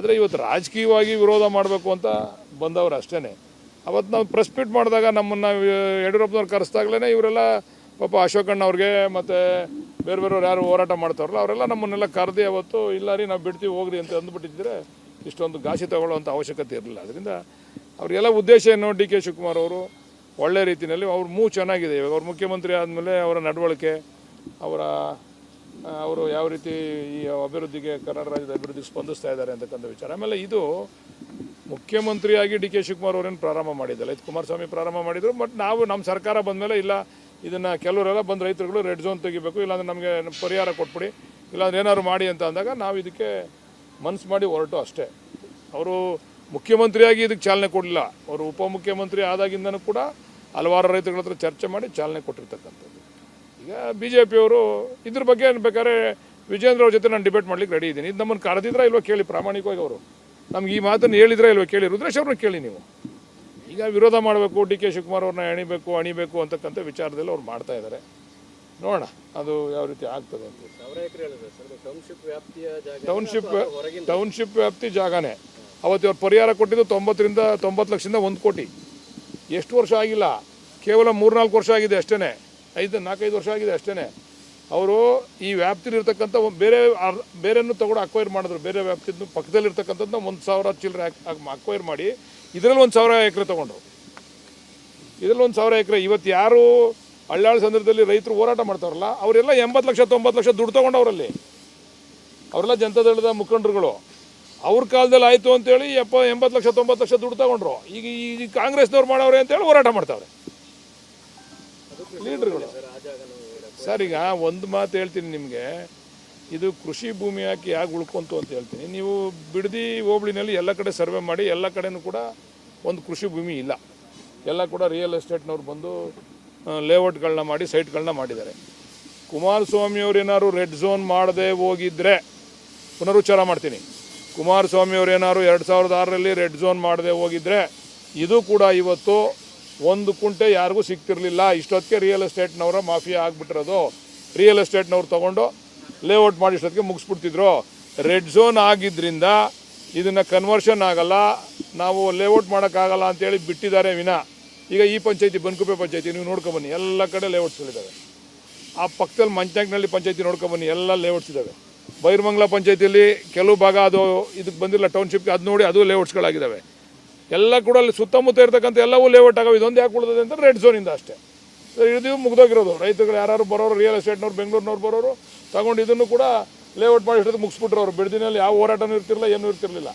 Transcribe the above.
ಆದರೆ ಇವತ್ತು ರಾಜಕೀಯವಾಗಿ ವಿರೋಧ ಮಾಡಬೇಕು ಅಂತ ಬಂದವರು ಅಷ್ಟೇ. ಅವತ್ತು ನಾವು ಪ್ರೆಸ್ ಮೀಟ್ ಮಾಡಿದಾಗ ನಮ್ಮನ್ನು ಯಡಿಯೂರಪ್ಪನವ್ರು ಕರೆಸ್ದಾಗಲೇ ಇವರೆಲ್ಲ ಪಾಪ ಅಶೋಕಣ್ಣ ಅವ್ರಿಗೆ ಮತ್ತು ಬೇರೆಯವ್ರು ಯಾರು ಹೋರಾಟ ಮಾಡ್ತಾರಲ್ಲ ಅವರೆಲ್ಲ ನಮ್ಮನ್ನೆಲ್ಲ ಕರೆದಿ ಅವತ್ತು ಇಲ್ಲ ರೀ ನಾವು ಬಿಡ್ತೀವಿ ಹೋಗ್ರಿ ಅಂತ ಅಂದ್ಬಿಟ್ಟಿದ್ರೆ ಇಷ್ಟೊಂದು ಗಾಸಿ ತಗೊಳ್ಳೋವಂಥ ಅವಶ್ಯಕತೆ ಇರಲಿಲ್ಲ. ಅದರಿಂದ ಅವರಿಗೆಲ್ಲ ಉದ್ದೇಶ ಏನು, ಡಿ ಕೆ ಶಿವಕುಮಾರ್ ಅವರು ಒಳ್ಳೆ ರೀತಿಯಲ್ಲಿ ಅವ್ರ ಮೂವ್ ಚೆನ್ನಾಗಿದೆ. ಇವಾಗ ಅವ್ರು ಮುಖ್ಯಮಂತ್ರಿ ಆದಮೇಲೆ ಅವರ ನಡವಳಿಕೆ, ಅವರು ಯಾವ ರೀತಿ ಈ ಅಭಿವೃದ್ಧಿಗೆ ಕರ್ನಾಟಕ ರಾಜ್ಯದ ಅಭಿವೃದ್ಧಿಗೆ ಸ್ಪಂದಿಸ್ತಾ ಇದ್ದಾರೆ ಅಂತಕ್ಕಂಥ ವಿಚಾರ. ಆಮೇಲೆ ಇದು ಮುಖ್ಯಮಂತ್ರಿಯಾಗಿ ಡಿ ಕೆ ಶಿವಕುಮಾರ್ ಅವರೇನು ಪ್ರಾರಂಭ ಮಾಡಿದ್ದಲ್ಲ, ಇದು ಕುಮಾರಸ್ವಾಮಿ ಪ್ರಾರಂಭ ಮಾಡಿದರು. ಬಟ್ ನಾವು ನಮ್ಮ ಸರ್ಕಾರ ಬಂದಮೇಲೆ ಇಲ್ಲ ಇದನ್ನು ಕೆಲವರೆಲ್ಲ ಬಂದು ರೈತರುಗಳು ರೆಡ್ ಝೋನ್ ತೆಗಿಬೇಕು, ಇಲ್ಲಾಂದ್ರೆ ನಮಗೆ ಪರಿಹಾರ ಕೊಟ್ಬಿಡಿ, ಇಲ್ಲಾಂದ್ರೆ ಏನಾದ್ರು ಮಾಡಿ ಅಂತ ಅಂದಾಗ ನಾವು ಇದಕ್ಕೆ ಮನಸ್ಸು ಮಾಡಿ ಹೊರಟು ಅಷ್ಟೇ. ಅವರು ಮುಖ್ಯಮಂತ್ರಿಯಾಗಿ ಇದಕ್ಕೆ ಚಾಲನೆ ಕೊಡಲಿಲ್ಲ, ಅವರು ಉಪಮುಖ್ಯಮಂತ್ರಿ ಆದಾಗಿಂದನೂ ಕೂಡ ಹಲವಾರು ರೈತರುಗಳ ಹತ್ರ ಚರ್ಚೆ ಮಾಡಿ ಚಾಲನೆ ಕೊಟ್ಟಿರ್ತಕ್ಕಂಥದ್ದು. ಈಗ ಬಿ ಜೆ ಪಿಯವರು ಇದ್ರ ಬಗ್ಗೆ ಬೇಕಾದ್ರೆ ವಿಜೇಂದ್ರ ಅವ್ರ ಜೊತೆ ನಾನು ಡಿಬೇಟ್ ಮಾಡ್ಲಿಕ್ಕೆ ರೆಡಿ ಇದ್ದೀನಿ. ಇದು ನಮ್ಮನ್ನು ಕರೆದಿದ್ರೆ ಇಲ್ವೋ ಕೇಳಿ, ಪ್ರಾಮಾಣಿಕವಾಗಿ ಅವರು ನಮ್ಗೆ ಈ ಮಾತನ್ನು ಹೇಳಿದ್ರೆ ಇಲ್ವೋ ಕೇಳಿ, ರುದ್ರೇಶ್ ಅವ್ರನ್ನ ಕೇಳಿ ನೀವು. ಈಗ ವಿರೋಧ ಮಾಡಬೇಕು, ಡಿ ಕೆ ಶಿವಕುಮಾರ್ ಅವ್ರನ್ನ ಅಣಿಬೇಕು ಅಂತಕ್ಕಂಥ ವಿಚಾರದಲ್ಲಿ ಅವ್ರು ಮಾಡ್ತಾ ಇದ್ದಾರೆ. ನೋಡೋಣ ಅದು ಯಾವ ರೀತಿ ಆಗ್ತದೆ ಅಂತ. ಟೌನ್ಶಿಪ್ ವ್ಯಾಪ್ತಿ ಜಾಗನೇ ಅವತ್ತು ಅವ್ರು ಪರಿಹಾರ ಕೊಟ್ಟಿದ್ದು 90 ಲಕ್ಷದಿಂದ 1 ಕೋಟಿ. ಎಷ್ಟು ವರ್ಷ ಆಗಿಲ್ಲ, ಕೇವಲ 3-4 ವರ್ಷ ಆಗಿದೆ ಅಷ್ಟೇ, 4-5 ವರ್ಷ ಆಗಿದೆ ಅಷ್ಟೇ. ಅವರು ಈ ವ್ಯಾಪ್ತಿಲಿರ್ತಕ್ಕಂಥ ಬೇರೆಯನ್ನು ತಗೊಂಡು ಅಕ್ವೈರ್ ಮಾಡಿದ್ರು, ಬೇರೆ ವ್ಯಾಪ್ತಿದ್ದು ಪಕ್ಕದಲ್ಲಿರ್ತಕ್ಕಂಥದ್ದು 1,000 ಚಿಲ್ಲರೆ ಅಕ್ವೈರ್ ಮಾಡಿ ಇದರಲ್ಲಿ 1,000 ಎಕರೆ ತೊಗೊಂಡ್ರು. ಇದರಲ್ಲಿ 1,000 ಎಕರೆ ಇವತ್ತು ಯಾರು ಹಳ್ಳಾಳ ಸಂದರ್ಭದಲ್ಲಿ ರೈತರು ಹೋರಾಟ ಮಾಡ್ತಾರಲ್ಲ ಅವರೆಲ್ಲ 80 ಲಕ್ಷ 90 ಲಕ್ಷ ದುಡ್ಡು ತೊಗೊಂಡವರಲ್ಲಿ, ಅವರೆಲ್ಲ ಜನತಾದಳದ ಮುಖಂಡರುಗಳು. ಅವ್ರ ಕಾಲದಲ್ಲಿ ಆಯಿತು ಅಂತೇಳಿ 80 ಲಕ್ಷ 90 ಲಕ್ಷ ದುಡ್ಡು ತಗೊಂಡ್ರು. ಈಗ ಕಾಂಗ್ರೆಸ್ನವ್ರು ಮಾಡವ್ರೆ ಅಂತೇಳಿ ಹೋರಾಟ ಮಾಡ್ತಾವ್ರೆ ಲೀಡರ್ಗಳು. ಸರ್ ಈಗ ಒಂದು ಮಾತು ಹೇಳ್ತೀನಿ ನಿಮಗೆ, ಇದು ಕೃಷಿ ಭೂಮಿ ಯಾಕೆ ಉಳ್ಕೊಂತು ಅಂತ ಹೇಳ್ತೀನಿ. ನೀವು ಬಿಡದಿ ಹೋಬಳಿನಲ್ಲಿ ಎಲ್ಲ ಕಡೆ ಸರ್ವೆ ಮಾಡಿ ಎಲ್ಲ ಕಡೆನೂ ಕೂಡ ಒಂದು ಕೃಷಿ ಭೂಮಿ ಇಲ್ಲ, ಎಲ್ಲ ಕೂಡ ರಿಯಲ್ ಎಸ್ಟೇಟ್ನವ್ರು ಬಂದು ಲೇಔಟ್ಗಳನ್ನ ಮಾಡಿ ಸೈಟ್ಗಳನ್ನ ಮಾಡಿದ್ದಾರೆ. ಕುಮಾರಸ್ವಾಮಿಯವ್ರು ಏನಾದ್ರು ರೆಡ್ ಝೋನ್ ಮಾಡದೆ ಹೋಗಿದ್ರೆ, ಪುನರುಚ್ಚಾರ ಮಾಡ್ತೀನಿ, ಕುಮಾರಸ್ವಾಮಿಯವ್ರು ಏನಾದ್ರು 2006ರಲ್ಲಿ ರೆಡ್ ಝೋನ್ ಮಾಡದೆ ಹೋಗಿದ್ರೆ ಇದು ಕೂಡ ಇವತ್ತು 1 ಕುಂಟೆ ಯಾರಿಗೂ ಸಿಗ್ತಿರ್ಲಿಲ್ಲ. ಇಷ್ಟೊತ್ತಿಗೆ ರಿಯಲ್ ಎಸ್ಟೇಟ್ನವರ ಮಾಫಿಯಾ ಆಗಿಬಿಟ್ಟಿರೋದು, ರಿಯಲ್ ಎಸ್ಟೇಟ್ನವ್ರು ತೊಗೊಂಡು ಲೇಔಟ್ ಮಾಡಿ ಇಷ್ಟೊತ್ತಿಗೆ ಮುಗಿಸ್ಬಿಡ್ತಿದ್ರು. ರೆಡ್ ಝೋನ್ ಆಗಿದ್ದರಿಂದ ಇದನ್ನು ಕನ್ವರ್ಷನ್ ಆಗಲ್ಲ, ನಾವು ಲೇಔಟ್ ಮಾಡೋಕ್ಕಾಗಲ್ಲ ಅಂತೇಳಿ ಬಿಟ್ಟಿದ್ದಾರೆ ವಿನ. ಈಗ ಈ ಪಂಚಾಯತಿ ಬನ್ಕುಪ್ಪೆ ಪಂಚಾಯತಿ ನೀವು ನೋಡ್ಕೊಬನ್ನಿ, ಎಲ್ಲ ಕಡೆ ಲೇಔಟ್ಸ್ಗಳಿದ್ದಾವೆ. ಆ ಪಕ್ಕದಲ್ಲಿ ಮಂಚಾಕ್ನಹಳ್ಳಿ ಪಂಚಾಯತಿ ನೋಡ್ಕೊಬನ್ನಿ, ಎಲ್ಲ ಲೇಔಟ್ಸ್ ಇದ್ದಾವೆ. ಬೈರಮಂಗಲ ಪಂಚಾಯತಿಯಲ್ಲಿ ಕೆಲವು ಭಾಗ ಅದು ಇದಕ್ಕೆ ಬಂದಿಲ್ಲ ಟೌನ್ಶಿಪ್ಗೆ, ಅದು ನೋಡಿ ಅದು ಲೇಔಟ್ಸ್ಗಳಾಗಿದ್ದಾವೆ. ಎಲ್ಲ ಕೂಡ ಅಲ್ಲಿ ಸುತ್ತಮುತ್ತ ಇರ್ತಕ್ಕಂಥ ಎಲ್ಲವೂ ಲೇಔಟ್ ಆಗವೆ. ಇದೊಂದು ಯಾಕೆ ಉಳಿದಿದೆ ಅಂತ ರೆಡ್ ಝೋನಿಂದ ಅಷ್ಟೇ. ಇದು ಮುಗ್ದೋಗಿರೋದು. ರೈತರುಗಳು ಯಾರು ಬರೋರು, ರಿಯಲ್ ಎಸ್ಟೇಟ್ನವ್ರು ಬೆಂಗಳೂರಿನವ್ರು ಬರೋರು ತಗೊಂಡು ಇದನ್ನು ಕೂಡ ಲೇಔಟ್ ಮಾಡಿ ಇಷ್ಟೊತ್ತಿಗೆ ಮುಗಿಸ್ಬಿಟ್ರು. ಅವರು ಬಿಡದಿನಲ್ಲಿ ಯಾವ ಹೋರಾಟನೂ ಇರ್ತಿರಲಿಲ್ಲ, ಏನೂ ಇರ್ತಿರಲಿಲ್ಲ.